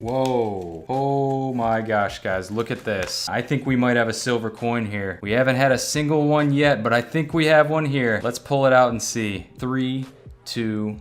Whoa. Oh my gosh, guys, look at this. I think we might have a silver coin here. We haven't had a single one yet, but I think we have one here. Let's pull it out and see. 3, 2,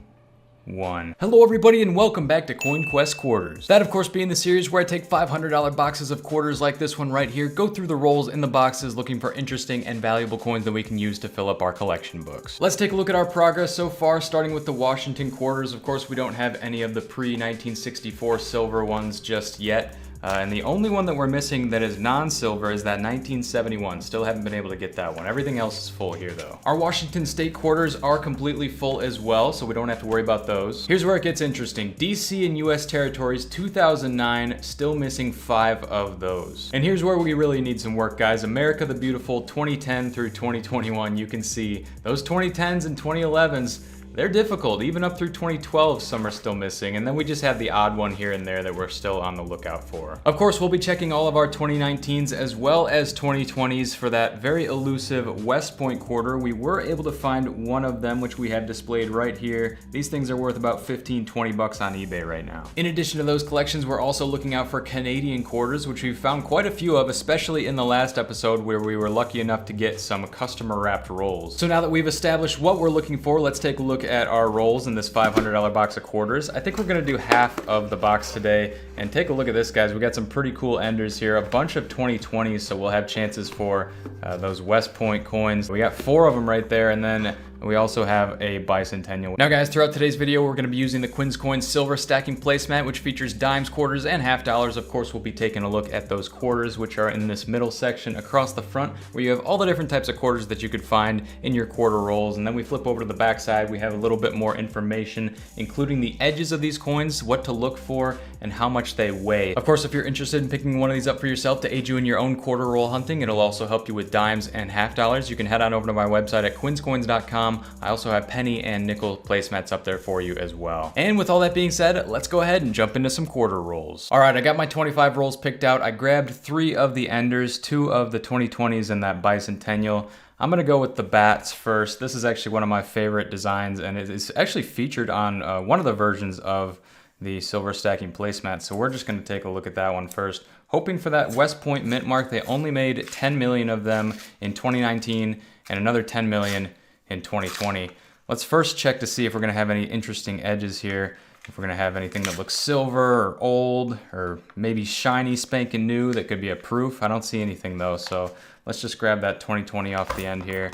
1. Hello everybody and welcome back to Coin Quest Quarters. That of course being the series where I take $500 boxes of quarters like this one right here, go through the rolls in the boxes looking for interesting and valuable coins that we can use to fill up our collection books. Let's take a look at our progress so far, starting with the Washington quarters. Of course we don't have any of the pre-1964 silver ones just yet. And the only one that we're missing that is non-silver is that 1971. Still haven't been able to get that one. Everything else is full here though. Our Washington state quarters are completely full as well, so we don't have to worry about those. Here's where it gets interesting. DC and US territories 2009, still missing 5 of those. And here's where we really need some work, guys. America the Beautiful 2010 through 2021. You can see those 2010s and 2011s. They're difficult, even up through 2012, some are still missing, and then we just have the odd one here and there that we're still on the lookout for. Of course, we'll be checking all of our 2019s as well as 2020s for that very elusive West Point quarter. We were able to find one of them, which we have displayed right here. These things are worth about 15, 20 bucks on eBay right now. In addition to those collections, we're also looking out for Canadian quarters, which we've found quite a few of, especially in the last episode where we were lucky enough to get some customer wrapped rolls. So now that we've established what we're looking for, let's take a look at our rolls in this $500 box of quarters. I think we're gonna do half of the box today, and take a look at this, guys. We got some pretty cool enders here, a bunch of 2020s, so we'll have chances for those West Point coins. We got 4 of them right there, and then we also have a bicentennial. Now guys, throughout today's video, we're gonna be using the Quin Coins silver stacking placemat, which features dimes, quarters, and half dollars. Of course, we'll be taking a look at those quarters, which are in this middle section across the front, where you have all the different types of quarters that you could find in your quarter rolls. And then we flip over to the back side, we have a little bit more information, including the edges of these coins, what to look for, and how much they weigh. Of course, if you're interested in picking one of these up for yourself to aid you in your own quarter roll hunting, it'll also help you with dimes and half dollars. You can head on over to my website at quinscoins.com. I also have penny and nickel placemats up there for you as well. And with all that being said, let's go ahead and jump into some quarter rolls. All right, I got my 25 rolls picked out. I grabbed 3 of the enders, 2 of the 2020s, and that bicentennial. I'm gonna go with the bats first. This is actually one of my favorite designs, and it is actually featured on one of the versions of the silver stacking placemat. So we're just gonna take a look at that one first, hoping for that West Point mint mark. They only made 10 million of them in 2019 and another 10 million in 2020. Let's first check to see if we're gonna have any interesting edges here. If we're gonna have anything that looks silver or old or maybe shiny, spanking new that could be a proof. I don't see anything though, so let's just grab that 2020 off the end here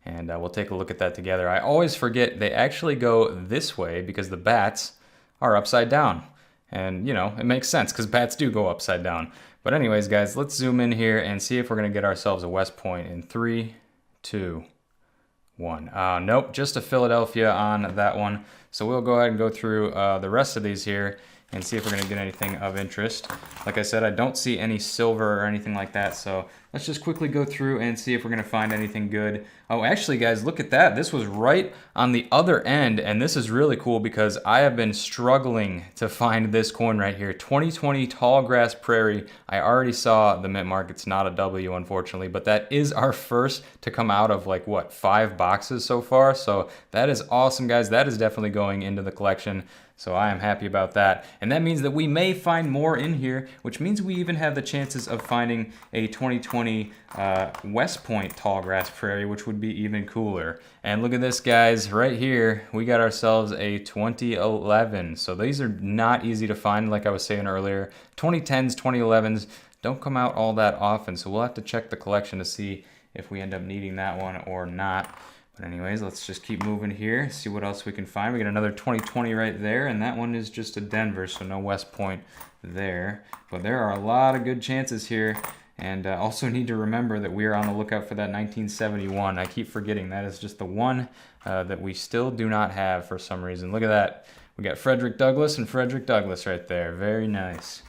and we'll take a look at that together. I always forget they actually go this way because the bats are upside down. And you know, it makes sense because bats do go upside down. But anyways, guys, let's zoom in here and see if we're gonna get ourselves a West Point in 3, 2, 1. Nope, just a Philadelphia on that one. So we'll go ahead and go through the rest of these here and see if we're gonna get anything of interest. Like I said, I don't see any silver or anything like that, so let's just quickly go through and see if we're gonna find anything good. Oh, actually guys, look at that. This was right on the other end, and this is really cool because I have been struggling to find this coin right here. 2020 Tall Grass Prairie. I already saw the mint mark. It's not a W, unfortunately, but that is our first to come out of like, what, 5 boxes so far? So that is awesome, guys. That is definitely going into the collection. So I am happy about that. And that means that we may find more in here, which means we even have the chances of finding a 2020 West Point Tall Grass Prairie, which would be even cooler. And look at this, guys, right here, we got ourselves a 2011. So these are not easy to find, like I was saying earlier. 2010s, 2011s don't come out all that often, so we'll have to check the collection to see if we end up needing that one or not. But anyways, let's just keep moving here, see what else we can find. We got another 2020 right there, and that one is just a Denver, so no West Point there. But there are a lot of good chances here, and also need to remember that we are on the lookout for that 1971. I keep forgetting that is just the one that we still do not have for some reason. Look at that. We got Frederick Douglass and Frederick Douglass right there. Very nice.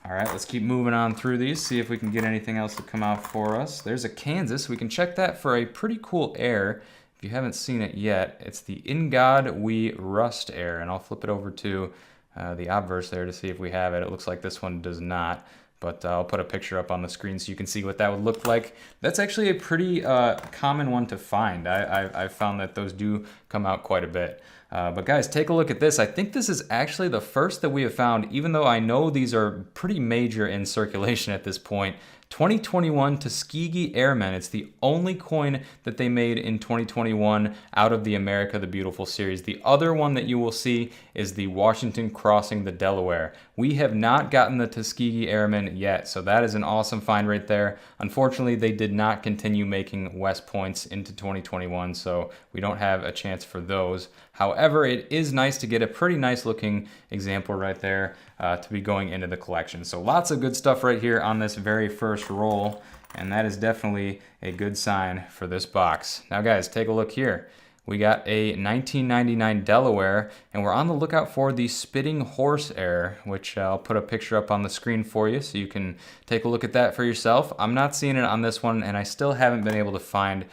All right, let's keep moving on through these, see if we can get anything else to come out for us. There's a Kansas. We can check that for a pretty cool air. If you haven't seen it yet, it's the In God We Rust air, and I'll flip it over to the obverse there to see if we have it. It looks like this one does not, but I'll put a picture up on the screen so you can see what that would look like. That's actually a pretty common one to find. I've found that those do come out quite a bit. But guys, take a look at this. I think this is actually the first that we have found, even though I know these are pretty major in circulation at this point. 2021 Tuskegee Airmen. It's the only coin that they made in 2021 out of the America the Beautiful series. The other one that you will see is the Washington crossing the Delaware. We have not gotten the Tuskegee Airmen yet, so that is an awesome find right there. Unfortunately, they did not continue making West points into 2021, so we don't have a chance for those. However, it is nice to get a pretty nice looking example right there to be going into the collection. So lots of good stuff right here on this very first roll, and that is definitely a good sign for this box. Now guys, take a look here. We got a 1999 Delaware, and we're on the lookout for the Spitting Horse error, which I'll put a picture up on the screen for you so you can take a look at that for yourself. I'm not seeing it on this one, and I still haven't been able to find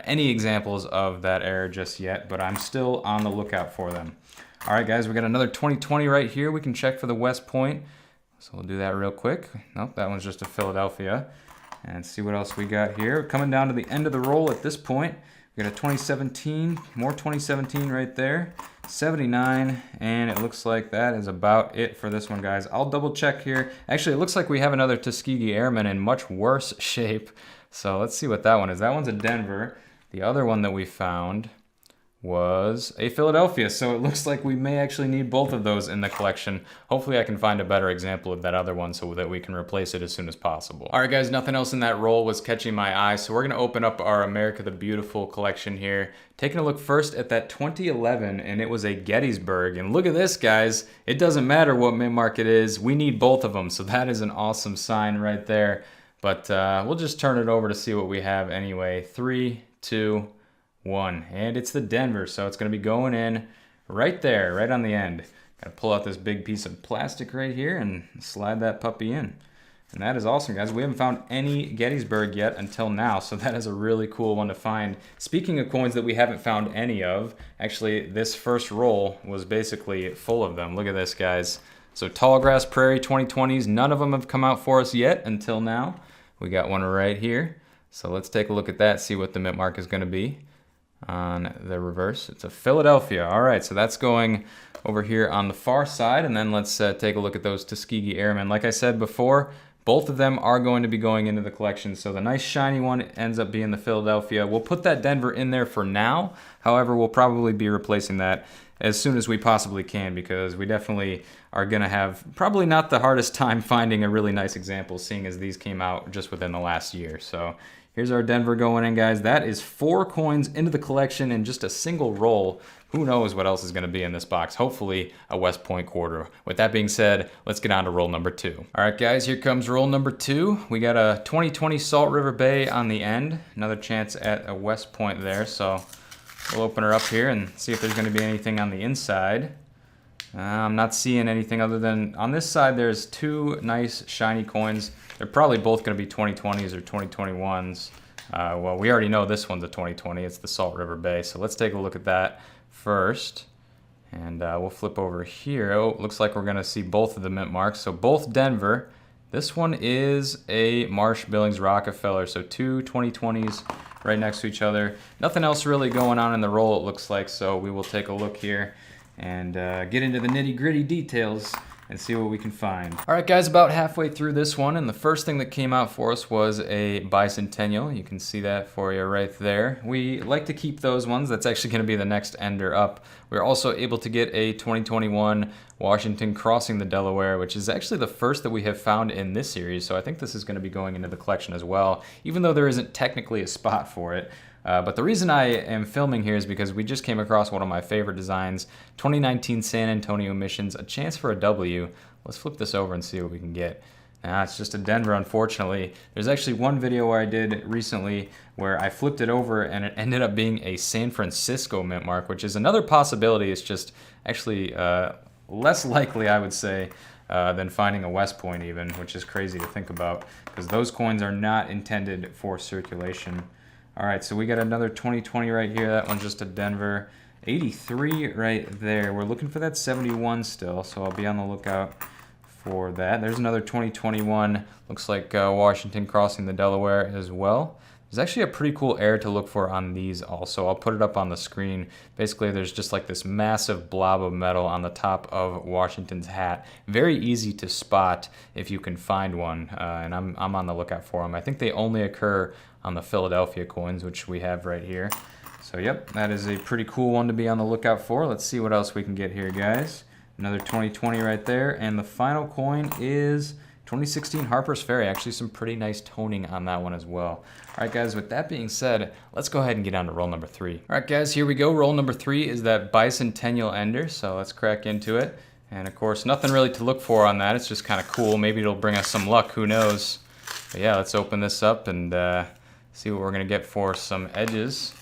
any examples of that error just yet, but I'm still on the lookout for them. All right, guys, we got another 2020 right here. We can check for the West Point. So we'll do that real quick. Nope, that one's just a Philadelphia. And see what else we got here. Coming down to the end of the roll at this point. We got a 2017, more 2017 right there. 79, and it looks like that is about it for this one, guys. I'll double check here. Actually, it looks like we have another Tuskegee Airmen in much worse shape. So let's see what that one is. That one's a Denver. The other one that we found was a Philadelphia, so it looks like we may actually need both of those in the collection. Hopefully I can find a better example of that other one so that we can replace it as soon as possible. All right, guys, nothing else in that roll was catching my eye, so we're gonna open up our America the Beautiful collection here. Taking a look first at that 2011, and it was a Gettysburg, and look at this, guys. It doesn't matter what mint mark it is, we need both of them, so that is an awesome sign right there. But we'll just turn it over to see what we have anyway. 3, 2, 1, and it's the Denver, so it's going to be going in right there, right on the end. Got to pull out this big piece of plastic right here and slide that puppy in. And that is awesome, guys. We haven't found any Gettysburg yet until now, so that is a really cool one to find. Speaking of coins that we haven't found any of, actually this first roll was basically full of them. Look at this, guys. So Tallgrass Prairie 2020s, none of them have come out for us yet until now. We got one right here. So let's take a look at that, see what the mint mark is going to be. On the reverse, it's a Philadelphia. All right, so that's going over here on the far side, and then let's take a look at those Tuskegee Airmen. Like I said before, both of them are going to be going into the collection, so the nice shiny one ends up being the Philadelphia. We'll put that Denver in there for now. However, we'll probably be replacing that as soon as we possibly can, because we definitely are going to have probably not the hardest time finding a really nice example, seeing as these came out just within the last year. So here's our Denver going in, guys. That is 4 coins into the collection in just a single roll. Who knows what else is going to be in this box? Hopefully a West Point quarter. With that being said, let's get on to roll number 2. All right, guys, here comes roll number 2. We got a 2020 Salt River Bay on the end. Another chance at a West Point there. So we'll open her up here and see if there's going to be anything on the inside. I'm not seeing anything other than on this side there's 2 nice shiny coins. They're probably both going to be 2020s or 2021s. Well, we already know this one's a 2020. It's the Salt River Bay. So let's take a look at that first. And we'll flip over here. Oh, looks like we're going to see both of the mint marks. So both Denver. This one is a Marsh Billings Rockefeller. So 2 2020s right next to each other. Nothing else really going on in the roll, it looks like. So we will take a look here and get into the nitty-gritty details and see what we can find. All right, guys, about halfway through this one, and the first thing that came out for us was a bicentennial. You can see that for you right there. We like to keep those ones. That's actually going to be the next ender up. We're also able to get a 2021 Washington crossing the Delaware, which is actually the first that we have found in this series, so I think this is going to be going into the collection as well, even though there isn't technically a spot for it. But the reason I am filming here is because we just came across one of my favorite designs, 2019 San Antonio Missions, a chance for a W. Let's flip this over and see what we can get. It's just a Denver, unfortunately. There's actually one video where I did recently where I flipped it over and it ended up being a San Francisco mint mark, which is another possibility. It's just actually less likely, I would say, than finding a West Point even, which is crazy to think about because those coins are not intended for circulation. All right, so we got another 2020 right here. That one's just a Denver. 83 right there. We're looking for that 71 still, so I'll be on the lookout for that. There's another 2021. Looks like Washington crossing the Delaware as well. There's actually a pretty cool air to look for on these also. I'll put it up on the screen. Basically, there's just like this massive blob of metal on the top of Washington's hat. Very easy to spot if you can find one, and I'm on the lookout for them. I think they only occur on the Philadelphia coins, which we have right here. So yep, that is a pretty cool one to be on the lookout for. Let's see what else we can get here, guys. Another 2020 right there, and the final coin is 2016 Harper's Ferry. Actually some pretty nice toning on that one as well. All right, guys, with that being said, let's go ahead and get on to roll number 3. All right, guys, here we go. Roll number 3 is that bicentennial ender, so let's crack into it. And of course, nothing really to look for on that. It's just kind of cool. Maybe it'll bring us some luck, who knows. But yeah, let's open this up and see what we're gonna get for some edges.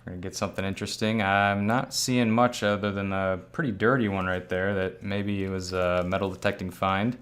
We're gonna get something interesting. I'm not seeing much other than a pretty dirty one right there that maybe it was a metal detecting find.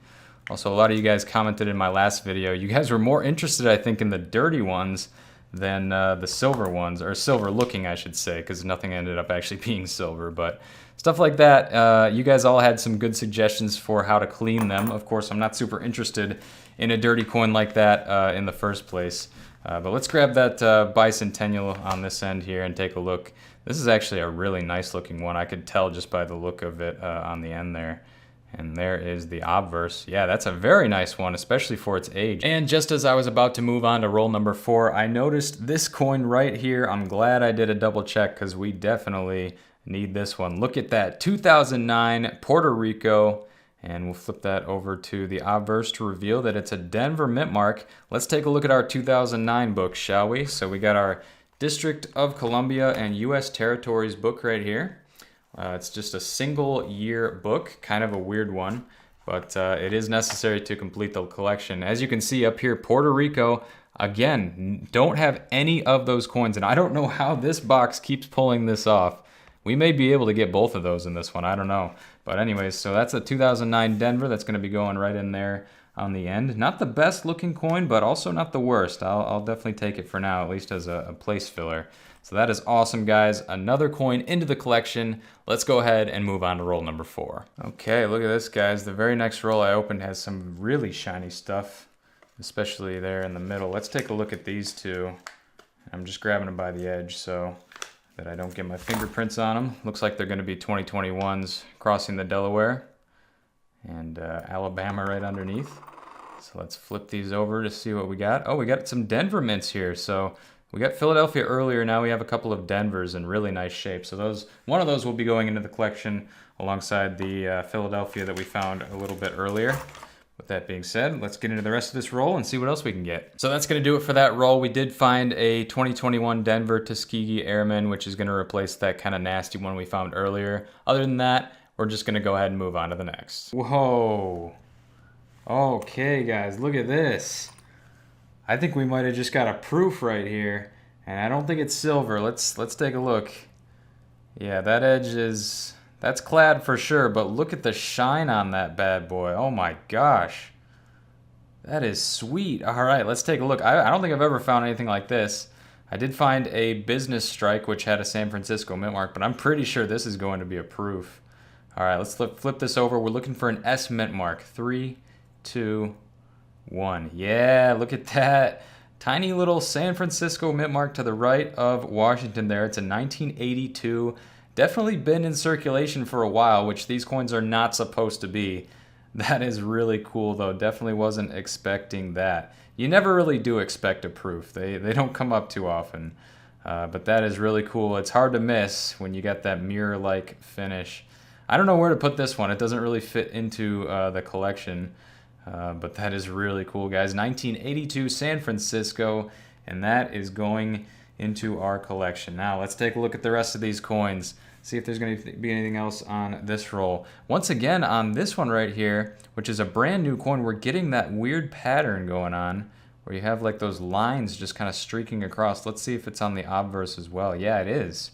Also, a lot of you guys commented in my last video. You guys were more interested, I think, in the dirty ones than the silver ones, or silver looking, I should say, because nothing ended up actually being silver. But stuff like that, you guys all had some good suggestions for how to clean them. Of course, I'm not super interested in a dirty coin like that in the first place. But let's grab that bicentennial on this end here and take a look. This is actually a really nice looking one. I could tell just by the look of it on the end there. And there is the obverse. Yeah, that's a very nice one, especially for its age. And just as I was about to move on to roll number 4, I noticed this coin right here. I'm glad I did a double check because we definitely need this one. Look at that, 2009 Puerto Rico. And we'll flip that over to the obverse to reveal that it's a Denver mint mark. Let's take a look at our 2009 book, shall we? So we got our District of Columbia and U.S. Territories book right here. It's just a single year book, kind of a weird one, but it is necessary to complete the collection. As you can see up here, Puerto Rico, again, don't have any of those coins, and I don't know how this box keeps pulling this off. We may be able to get both of those in this one, I don't know. But anyways, so that's a 2009 Denver that's gonna be going right in there on the end. Not the best looking coin, but also not the worst. I'll definitely take it for now, at least as a place filler. So that is awesome, guys. Another coin into the collection. Let's go ahead and move on to roll number 4. Okay, look at this, guys. The very next roll I opened has some really shiny stuff, especially there in the middle. Let's take a look at these two. I'm just grabbing them by the edge so that I don't get my fingerprints on them. Looks like they're gonna be 2021s crossing the Delaware and Alabama right underneath. So let's flip these over to see what we got. Oh, we got some Denver mints here. So we got Philadelphia earlier, now we have a couple of Denvers in really nice shape. So one of those will be going into the collection alongside the Philadelphia that we found a little bit earlier. With that being said, let's get into the rest of this roll and see what else we can get. So that's gonna do it for that roll. We did find a 2021 Denver Tuskegee Airmen, which is gonna replace that kind of nasty one we found earlier. Other than that, we're just gonna go ahead and move on to the next. Whoa. Okay, guys, look at this. I think we might have just got a proof right here, and I don't think it's silver. Let's take a look. Yeah, that edge that's clad for sure, but look at the shine on that bad boy. Oh my gosh. That is sweet. All right, let's take a look. I don't think I've ever found anything like this. I did find a business strike which had a San Francisco mint mark, but I'm pretty sure this is going to be a proof. All right, let's flip this over. We're looking for an S mint mark. 3, 2, 1. Yeah, look at that. Tiny little San Francisco mint mark to the right of Washington there. It's a 1982. Definitely been in circulation for a while, which these coins are not supposed to be. That is really cool though. Definitely wasn't expecting that. You never really do expect a proof. They don't come up too often. But that is really cool. It's hard to miss when you got that mirror-like finish. I don't know where to put this one. It doesn't really fit into the collection. But that is really cool, guys. 1982 San Francisco, and that is going into our collection. Now, let's take a look at the rest of these coins, see if there's going to be anything else on this roll. Once again, on this one right here, which is a brand new coin, we're getting that weird pattern going on where you have like those lines just kind of streaking across. Let's see if it's on the obverse as well. Yeah, it is.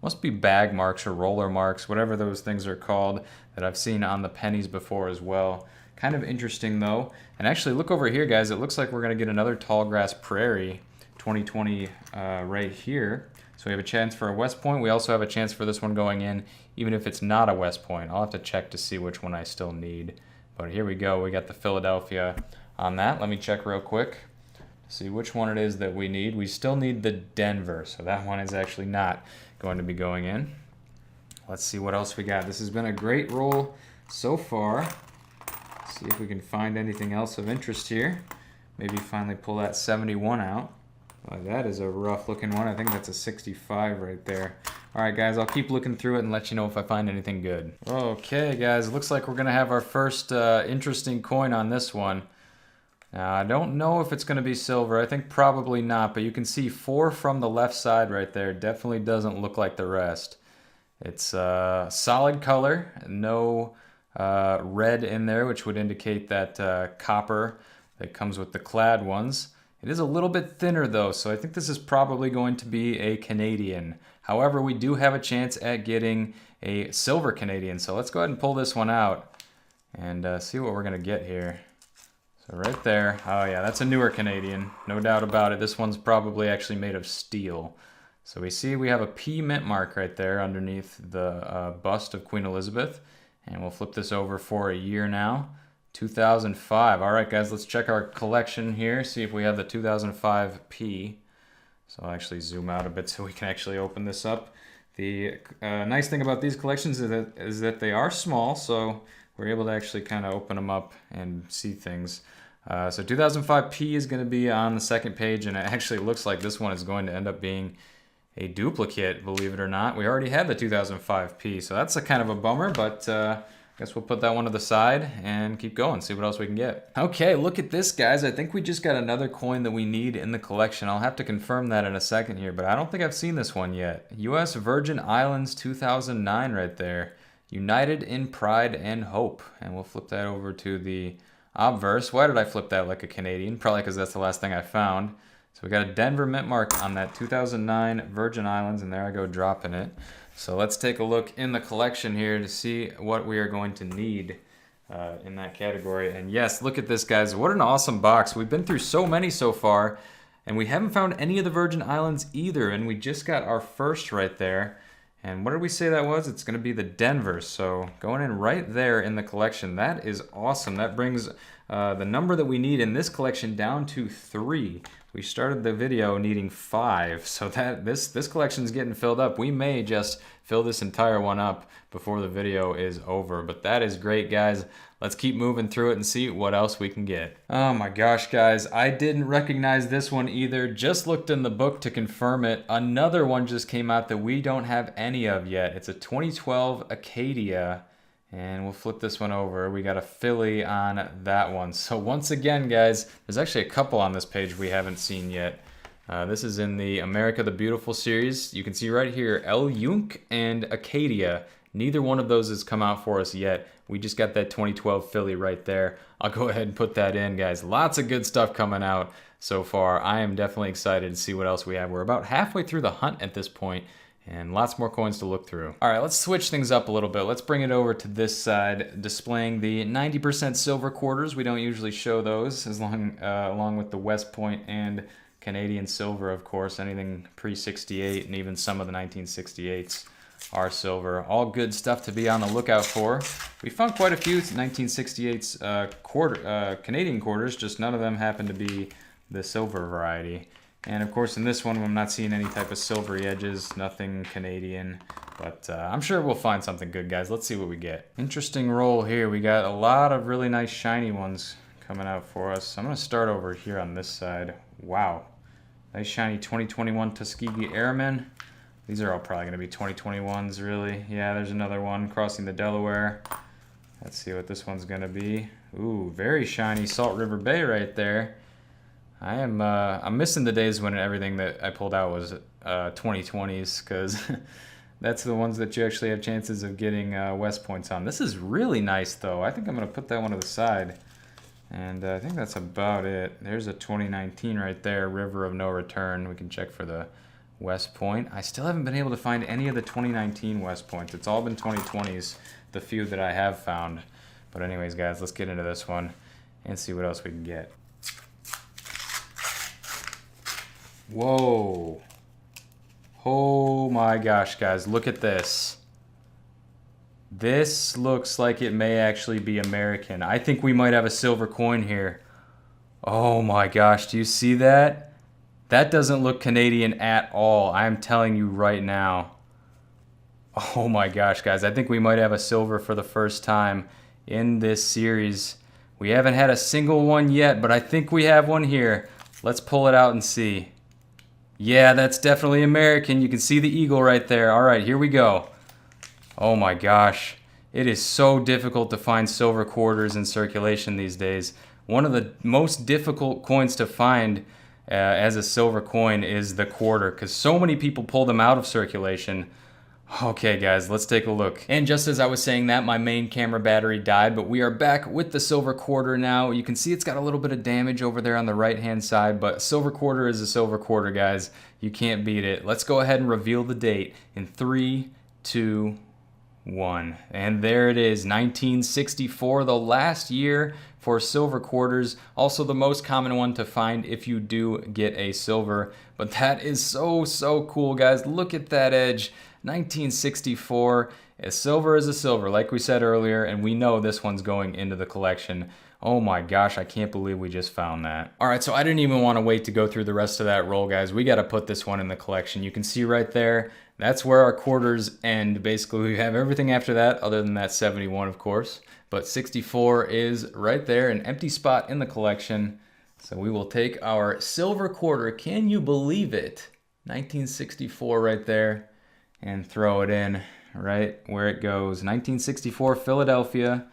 Must be bag marks or roller marks, whatever those things are called, that I've seen on the pennies before as well. Kind of interesting though. And actually look over here, guys. It looks like we're going to get another Tallgrass Prairie 2020 right here. So we have a chance for a West Point. We also have a chance for this one going in, even if it's not a West Point. I'll have to check to see which one I still need. But here we go. We got the Philadelphia on that. Let me check real quick See which one it is that we need. We still need the Denver, so that one is actually not going to be going in. Let's see what else we got. This has been a great roll so far. See if we can find anything else of interest here. Maybe finally pull that 71 out. Well, that is a rough looking one. I think that's a 65 right there. All right, guys, I'll keep looking through it and let you know if I find anything good. Okay, guys, looks like we're gonna have our first interesting coin on this one. Now, I don't know if it's gonna be silver. I think probably not, but you can see 4 from the left side right there. Definitely doesn't look like the rest. It's solid color, no red in there, which would indicate that copper that comes with the clad ones. It is a little bit thinner though, so I think this is probably going to be a Canadian. However, we do have a chance at getting a silver Canadian, so let's go ahead and pull this one out and see what we're gonna get here. So right there, oh yeah, that's a newer Canadian, no doubt about it. This one's probably actually made of steel. So we see we have a P mint mark right there underneath the bust of Queen Elizabeth, and we'll flip this over for a year now. 2005. All right, guys, let's check our collection here, see if we have the 2005 P. So I'll actually zoom out a bit so we can actually open this up. The nice thing about these collections is that they are small, so we're able to actually kind of open them up and see things. So 2005 P is going to be on the second page, and it actually looks like this one is going to end up being a duplicate, believe it or not. We already had the 2005 P, so that's a kind of a bummer, but I guess we'll put that one to the side and keep going, see what else we can get. Okay, look at this, guys. I think we just got another coin that we need in the collection. I'll have to confirm that in a second here, but I don't think I've seen this one yet. U.S. Virgin Islands 2009 right there. United in pride and hope. And we'll flip that over to the obverse. Why did I flip that like a Canadian? Probably because that's the last thing I found. So we got a Denver mint mark on that 2009 Virgin Islands, and there I go dropping it. So let's take a look in the collection here to see what we are going to need in that category. And yes, look at this, guys. What an awesome box. We've been through so many so far, and we haven't found any of the Virgin Islands either, and we just got our first right there. And what did we say that was? It's going to be the Denver. So going in right there in the collection. That is awesome. That brings the number that we need in this collection down to 3. We started the video needing 5, so that this collection is getting filled up. We may just fill this entire one up before the video is over, but that is great, guys. Let's keep moving through it and see what else we can get. Oh my gosh, guys, I didn't recognize this one either. Just looked in the book to confirm it. Another one just came out that we don't have any of yet. It's a 2012 Acadia. And we'll flip this one over. We got a Philly on that one. So once again, guys, there's actually a couple on this page we haven't seen yet. This is in the America the Beautiful series. You can see right here, El Yunk and Acadia. Neither one of those has come out for us yet. We just got that 2012 Philly right there. I'll go ahead and put that in, guys. Lots of good stuff coming out so far. I am definitely excited to see what else we have. We're about halfway through the hunt at this point, and lots more coins to look through. All right, let's switch things up a little bit. Let's bring it over to this side, displaying the 90% silver quarters. We don't usually show those, along with the West Point and Canadian silver, of course. Anything pre-68 and even some of the 1968s are silver. All good stuff to be on the lookout for. We found quite a few 1968s Canadian quarters, just none of them happen to be the silver variety. And of course in this one I'm not seeing any type of silvery edges, nothing Canadian, but I'm sure we'll find something good, guys. Let's see what we get. Interesting roll here. We got a lot of really nice shiny ones coming out for us. I'm gonna start over here on this side. Wow, nice shiny 2021 Tuskegee Airmen. These are all probably gonna be 2021s, really. Yeah, there's another one crossing the Delaware. Let's see what this one's gonna be. Ooh, very shiny Salt River Bay right there. I'm missing the days when everything that I pulled out was 2020s, because that's the ones that you actually have chances of getting West Points on. This is really nice though. I think I'm gonna put that one to the side, and I think that's about it. There's a 2019 right there, River of No Return. We can check for the West Point. I still haven't been able to find any of the 2019 West Points. It's all been 2020s, the few that I have found. But anyways, guys, let's get into this one and see what else we can get. Whoa. Oh my gosh, guys, look at this. This looks like it may actually be American. I think we might have a silver coin here. Oh my gosh, do you see that? That doesn't look Canadian at all. I'm telling you right now. Oh my gosh, guys. I think we might have a silver for the first time in this series. We haven't had a single one yet, but I think we have one here. Let's pull it out and see. Yeah, that's definitely American. You can see the eagle right there. All right, here we go. Oh my gosh. It is so difficult to find silver quarters in circulation these days. One of the most difficult coins to find as a silver coin is the quarter, because so many people pull them out of circulation. Okay guys, let's take a look. And just as I was saying that, my main camera battery died, but we are back with the silver quarter now. You can see it's got a little bit of damage over there on the right hand side, but silver quarter is a silver quarter, guys. You can't beat it. Let's go ahead and reveal the date in 3, 2, 1. And there it is, 1964, the last year for silver quarters. Also the most common one to find if you do get a silver. But that is so cool, guys. Look at that edge. 1964. A silver is a silver, like we said earlier, and we know this one's going into the collection. Oh my gosh, I can't believe we just found that. All right, so I didn't even want to wait to go through the rest of that roll, guys. We got to put this one in the collection. You can see right there, that's where our quarters end. Basically, we have everything after that, other than that 71, of course. But 64 is right there, an empty spot in the collection. So we will take our silver quarter, can you believe it? 1964 right there, and throw it in right where it goes. 1964 Philadelphia.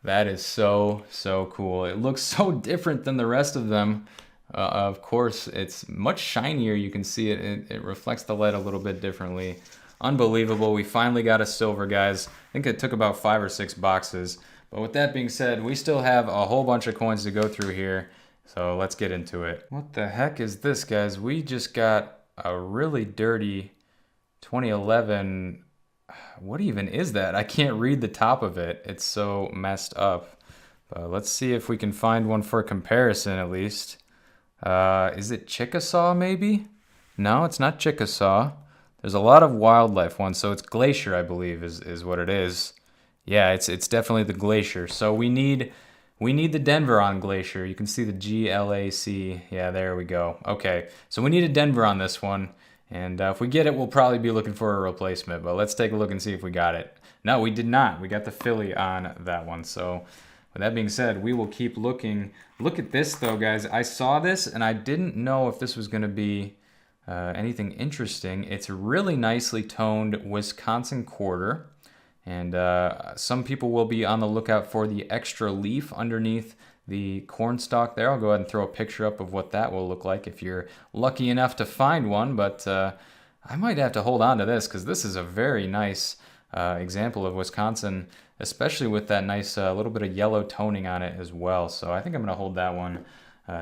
That is so cool. It looks so different than the rest of them. Of course, it's much shinier. You can see it reflects the light a little bit differently. Unbelievable. We finally got a silver, guys. I think it took about 5 or 6 boxes. But with that being said, we still have a whole bunch of coins to go through here. So let's get into it. What the heck is this, guys? We just got a really dirty 2011. What even is that? I can't read the top of it. It's so messed up. But let's see if we can find one for comparison at least. Is it Chickasaw maybe? No, it's not Chickasaw. There's a lot of wildlife ones, so it's Glacier, I believe, is what it is. Yeah, it's definitely the Glacier. So we need the Denver on Glacier. You can see the GLAC. Yeah, there we go. Okay, so we need a Denver on this one. And if we get it, we'll probably be looking for a replacement. But let's take a look and see if we got it. No, we did not. We got the Philly on that one. So with that being said, we will keep looking. Look at this, though, guys. I saw this, and I didn't know if this was going to be anything interesting. It's a really nicely toned Wisconsin quarter. And some people will be on the lookout for the extra leaf underneath the corn stalk there. I'll go ahead and throw a picture up of what that will look like if you're lucky enough to find one. But I might have to hold on to this because this is a very nice example of Wisconsin, especially with that nice little bit of yellow toning on it as well. So I think I'm going to hold that one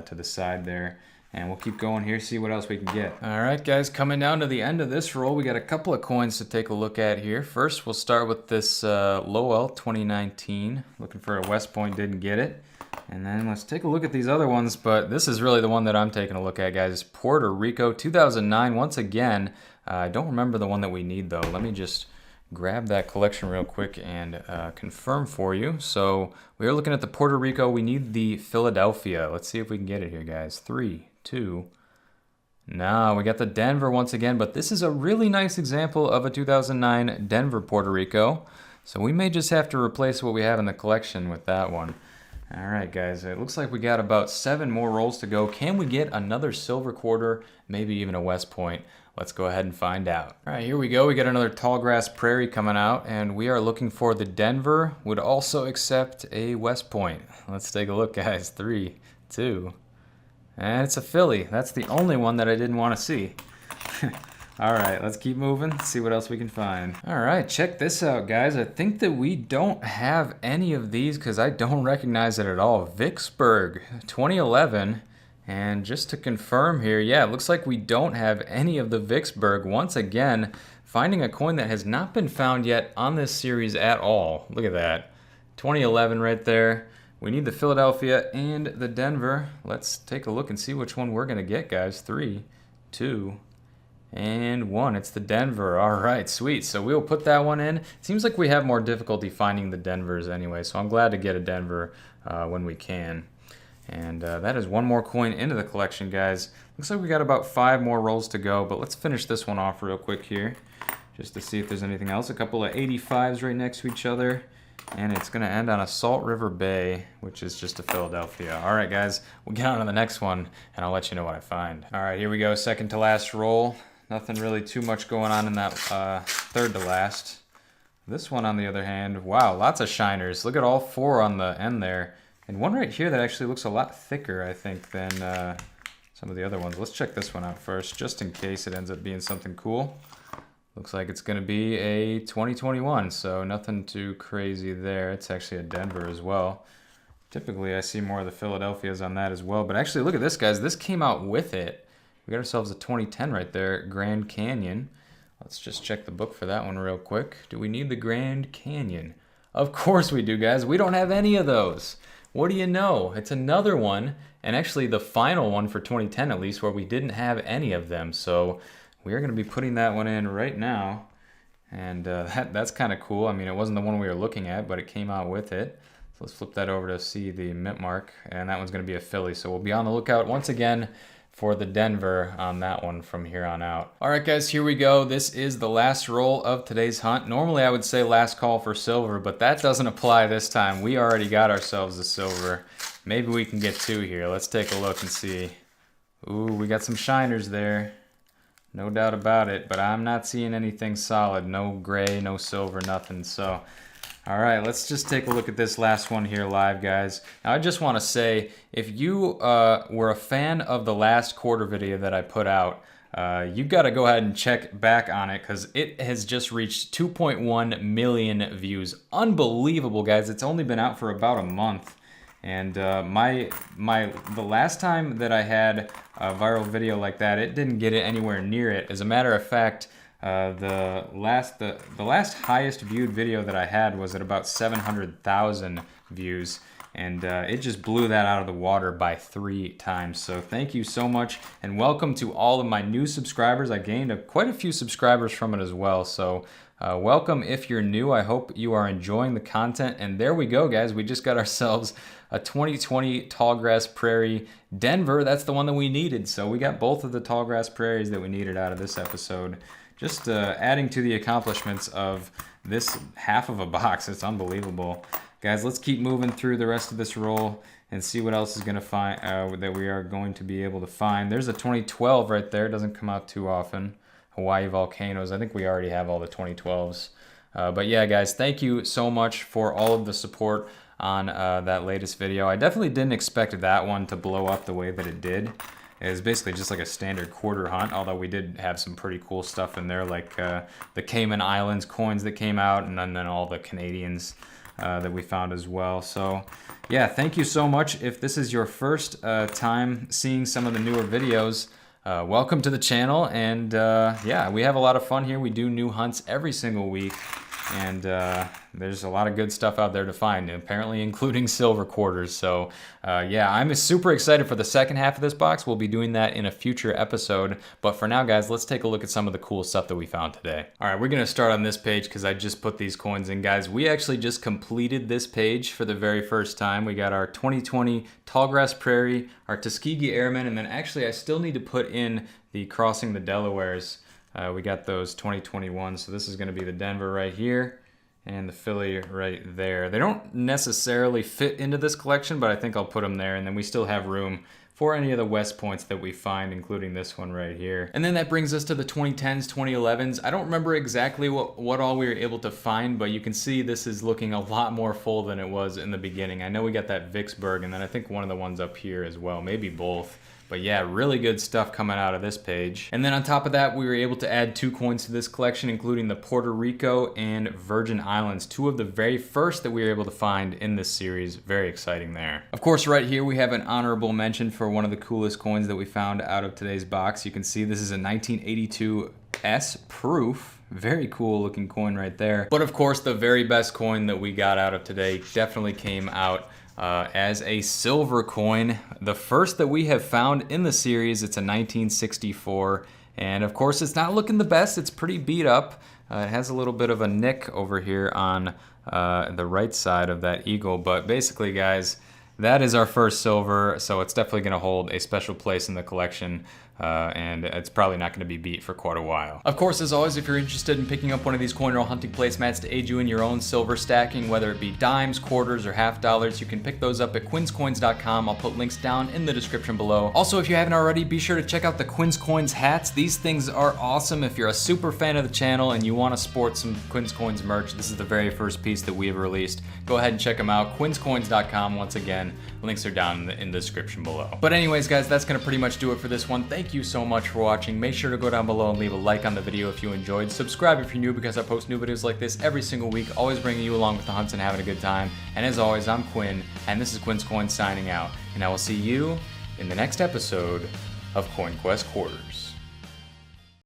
to the side there. And we'll keep going here, see what else we can get. All right, guys, coming down to the end of this roll, we got a couple of coins to take a look at here. First, we'll start with this Lowell 2019. Looking for a West Point, didn't get it. And then let's take a look at these other ones, but this is really the one that I'm taking a look at, guys. Puerto Rico 2009, once again. I don't remember the one that we need, though. Let me just grab that collection real quick and confirm for you. So we are looking at the Puerto Rico. We need the Philadelphia. Let's see if we can get it here, guys. 3, 2. No, we got the Denver once again, but this is a really nice example of a 2009 Denver Puerto Rico. So we may just have to replace what we have in the collection with that one. All right, guys, it looks like we got about 7 more rolls to go. Can we get another silver quarter, maybe even a West Point? Let's go ahead and find out. All right, here we go. We got another Tallgrass Prairie coming out, and we are looking for the Denver. Would also accept a West Point. Let's take a look, guys. 3, 2, and it's a Philly. That's the only one that I didn't want to see. All right, let's keep moving, see what else we can find. All right, check this out, guys. I think that we don't have any of these because I don't recognize it at all. Vicksburg, 2011. And just to confirm here, yeah, it looks like we don't have any of the Vicksburg. Once again, finding a coin that has not been found yet on this series at all. Look at that. 2011 right there. We need the Philadelphia and the Denver. Let's take a look and see which one we're going to get, guys. 3, 2, and 1. It's the Denver. All right, sweet. So we'll put that one in. It seems like we have more difficulty finding the Denvers anyway, so I'm glad to get a Denver when we can. And that is one more coin into the collection, guys. Looks like we got about 5 more rolls to go, but let's finish this one off real quick here, just to see if there's anything else. A couple of 85s right next to each other. And it's going to end on a Salt River Bay, which is just a Philadelphia. All right, guys, we'll get on to the next one, and I'll let you know what I find. All right, here we go, second to last roll. Nothing really too much going on in that third to last. This one, on the other hand, wow, lots of shiners. Look at all 4 on the end there. And one right here that actually looks a lot thicker, I think, than some of the other ones. Let's check this one out first, just in case it ends up being something cool. Looks like it's going to be a 2021, so nothing too crazy there. It's actually a Denver as well. Typically, I see more of the Philadelphias on that as well. But actually, look at this, guys. This came out with it. We got ourselves a 2010 right there, Grand Canyon. Let's just check the book for that one real quick. Do we need the Grand Canyon? Of course we do, guys. We don't have any of those. What do you know? It's another one, and actually the final one for 2010 at least, where we didn't have any of them. So we are going to be putting that one in right now, and that's kind of cool. I mean, it wasn't the one we were looking at, but it came out with it. So let's flip that over to see the mint mark, and that one's going to be a Philly. So we'll be on the lookout once again for the Denver on that one from here on out. All right, guys, here we go. This is the last roll of today's hunt. Normally, I would say last call for silver, but that doesn't apply this time. We already got ourselves a silver. Maybe we can get 2 here. Let's take a look and see. Ooh, we got some shiners there. No doubt about it, but I'm not seeing anything solid. No gray, no silver, nothing. So, all right, let's just take a look at this last one here live, guys. Now, I just want to say, if you were a fan of the last quarter video that I put out, you got to go ahead and check back on it, because it has just reached 2.1 million views. Unbelievable, guys. It's only been out for about a month. And the last time that I had a viral video like that, it didn't get it anywhere near it. As a matter of fact, the last highest viewed video that I had was at about 700,000 views, and it just blew that out of the water by 3 times. So thank you so much, and welcome to all of my new subscribers. I gained quite a few subscribers from it as well. So welcome if you're new. I hope you are enjoying the content. And there we go, guys. We just got ourselves a 2020 Tallgrass Prairie Denver. That's the one that we needed. So we got both of the Tallgrass Prairies that we needed out of this episode. Just adding to the accomplishments of this half of a box. It's unbelievable. Guys, let's keep moving through the rest of this roll and see what else is going to find that we are going to be able to find. There's a 2012 right there. It doesn't come out too often. Hawaii Volcanoes. I think we already have all the 2012s. But yeah, guys, thank you so much for all of the support on that latest video. I definitely didn't expect that one to blow up the way that it did. It was basically just like a standard quarter hunt, although we did have some pretty cool stuff in there, like the Cayman Islands coins that came out, and then all the Canadians that we found as well. So yeah, thank you so much. If this is your first time seeing some of the newer videos, welcome to the channel. And yeah, we have a lot of fun here. We do new hunts every single week, and there's a lot of good stuff out there to find, apparently including silver quarters. So yeah, I'm super excited for the second half of this box. We'll be doing that in a future episode. But for now, guys, let's take a look at some of the cool stuff that we found today. All right, we're gonna start on this page because I just put these coins in. Guys, we actually just completed this page for the very first time. We got our 2020 Tallgrass Prairie, our Tuskegee Airmen, and then actually I still need to put in the Crossing the Delawares. We got those 2021, so this is gonna be the Denver right here and the Philly right there. They don't necessarily fit into this collection, but I think I'll put them there, and then we still have room for any of the West Points that we find, including this one right here. And then that brings us to the 2010s, 2011s. I don't remember exactly what all we were able to find, but you can see this is looking a lot more full than it was in the beginning. I know we got that Vicksburg, and then I think one of the ones up here as well, maybe both. But yeah, really good stuff coming out of this page. And then on top of that, we were able to add 2 coins to this collection, including the Puerto Rico and Virgin Islands, 2 of the very first that we were able to find in this series. Very exciting there. Of course, right here we have an honorable mention for one of the coolest coins that we found out of today's box. You can see this is a 1982 S proof. Very cool looking coin right there. But of course, the very best coin that we got out of today definitely came out as a silver coin. The first that we have found in the series. It's a 1964, and of course it's not looking the best. It's pretty beat up. It has a little bit of a nick over here on the right side of that eagle, but basically, guys, that is our first silver, so it's definitely going to hold a special place in the collection. And it's probably not going to be beat for quite a while. Of course, as always, if you're interested in picking up one of these coin roll hunting placemats to aid you in your own silver stacking, whether it be dimes, quarters, or half dollars, you can pick those up at quinscoins.com. I'll put links down in the description below. Also, if you haven't already, be sure to check out the Quince Coins hats. These things are awesome. If you're a super fan of the channel and you want to sport some Quince Coins merch, this is the very first piece that we have released. Go ahead and check them out. quinscoins.com. Once again, links are down in the description below. But anyways, guys, that's going to pretty much do it for this one. Thank you so much for watching. Make sure to go down below and leave a like on the video if you enjoyed. Subscribe if you're new, because I post new videos like this every single week, always bringing you along with the hunts and having a good time. And as always, I'm Quinn, and this is Quince Coins signing out. And I will see you in the next episode of Coin Quest Quarters.